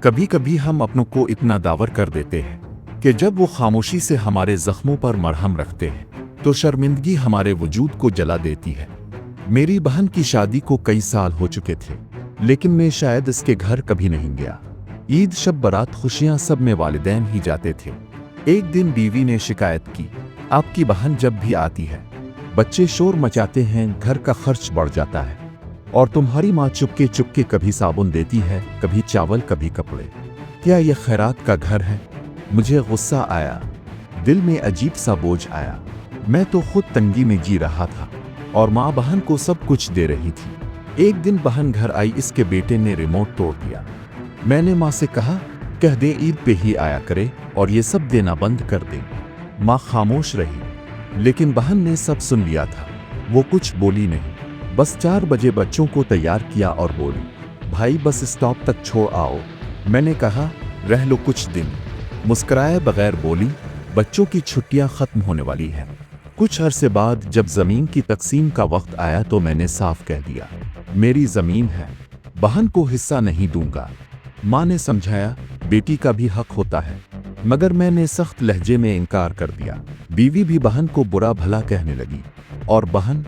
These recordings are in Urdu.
کبھی کبھی ہم اپنوں کو اتنا داور کر دیتے ہیں کہ جب وہ خاموشی سے ہمارے زخموں پر مرہم رکھتے ہیں تو شرمندگی ہمارے وجود کو جلا دیتی ہے۔ میری بہن کی شادی کو کئی سال ہو چکے تھے، لیکن میں شاید اس کے گھر کبھی نہیں گیا۔ عید، شب برات، خوشیاں، سب میں والدین ہی جاتے تھے۔ ایک دن بیوی نے شکایت کی، آپ کی بہن جب بھی آتی ہے بچے شور مچاتے ہیں، گھر کا خرچ بڑھ جاتا ہے، اور تمہاری ماں چپکے چپکے کبھی صابن دیتی ہے، کبھی چاول، کبھی کپڑے۔ کیا یہ خیرات کا گھر ہے؟ مجھے غصہ آیا، دل میں عجیب سا بوجھ آیا۔ میں تو خود تنگی میں جی رہا تھا اور ماں بہن کو سب کچھ دے رہی تھی۔ ایک دن بہن گھر آئی، اس کے بیٹے نے ریموٹ توڑ دیا۔ میں نے ماں سے کہا، کہہ دیں عید پہ ہی آیا کرے اور یہ سب دینا بند کر دیں۔ ماں خاموش رہی، لیکن بہن نے سب سن لیا تھا۔ وہ کچھ بولی نہیں، بس 4 بجے بچوں کو تیار کیا اور بولی، بھائی بس اسٹاپ تک چھوڑ آؤ۔ میں نے کہا، رہ لو کچھ دن۔ مسکرائے بغیر بولی، بچوں کی چھٹیاں ختم ہونے والی ہیں۔ کچھ عرصے بعد جب زمین کی تقسیم کا وقت آیا تو میں نے صاف کہہ دیا، میری زمین ہے، بہن کو حصہ نہیں دوں گا۔ ماں نے سمجھایا، بیٹی کا بھی حق ہوتا ہے، مگر میں نے سخت لہجے میں انکار کر دیا۔ بیوی بھی بہن کو برا بھلا کہنے لگی، اور بہن؟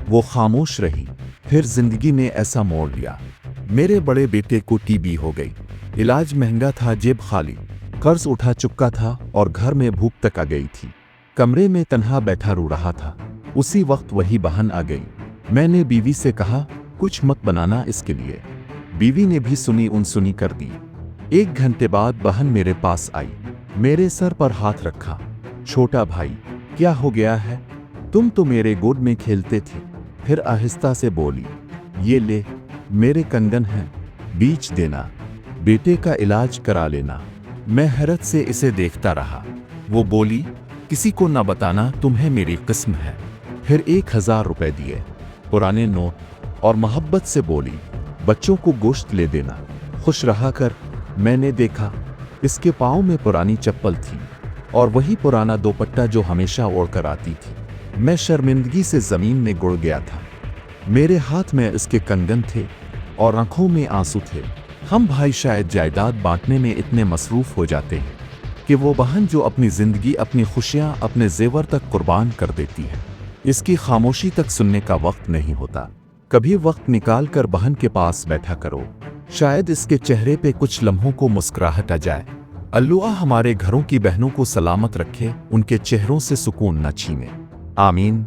وہ خاموش رہی۔ پھر زندگی نے ایسا موڑ لیا۔ میرے بڑے بیٹے کو ٹی بی ہو گئی، علاج مہنگا تھا، جیب خالی، قرض اٹھا چکا تھا اور گھر میں بھوک تک آ گئی تھی۔ کمرے میں تنہا بیٹھا رو رہا تھا۔ اسی وقت وہی بہن آ گئی۔ میں نے بیوی سے کہا، کچھ مت بنانا اس کے لیے۔ بیوی نے بھی سنی انسنی کر دی۔ 1 گھنٹے بعد بہن میرے پاس آئی، میرے سر پر ہاتھ رکھا، چھوٹا بھائی کیا ہو گیا ہے؟ تم تو میرے گود میں کھیلتے تھے۔ پھر آہستہ سے بولی، یہ لے، میرے کنگن ہیں، بیچ دینا، بیٹے کا علاج کرا لینا۔ میں حیرت سے اسے دیکھتا رہا۔ وہ بولی، کسی کو نہ بتانا، تمہیں میری قسم ہے۔ پھر 1000 روپے دیے، پرانے نوٹ، اور محبت سے بولی، بچوں کو گوشت لے دینا، خوش رہا کر۔ میں نے دیکھا، اس کے پاؤں میں پرانی چپل تھی اور وہی پرانا دوپٹہ جو ہمیشہ اوڑھ کر آتی تھی۔ میں شرمندگی سے زمین میں گڑ گیا تھا۔ میرے ہاتھ میں اس کے کنگن تھے اور آنکھوں میں آنسو تھے۔ ہم بھائی شاید جائیداد بانٹنے میں اتنے مصروف ہو جاتے ہیں کہ وہ بہن جو اپنی زندگی، اپنی خوشیاں، اپنے زیور تک قربان کر دیتی ہے، اس کی خاموشی تک سننے کا وقت نہیں ہوتا۔ کبھی وقت نکال کر بہن کے پاس بیٹھا کرو، شاید اس کے چہرے پہ کچھ لمحوں کو مسکراہٹ آ جائے۔ اللہ ہمارے گھروں کی بہنوں کو سلامت رکھے، ان کے چہروں سے سکون نہ چھینے۔ آمین۔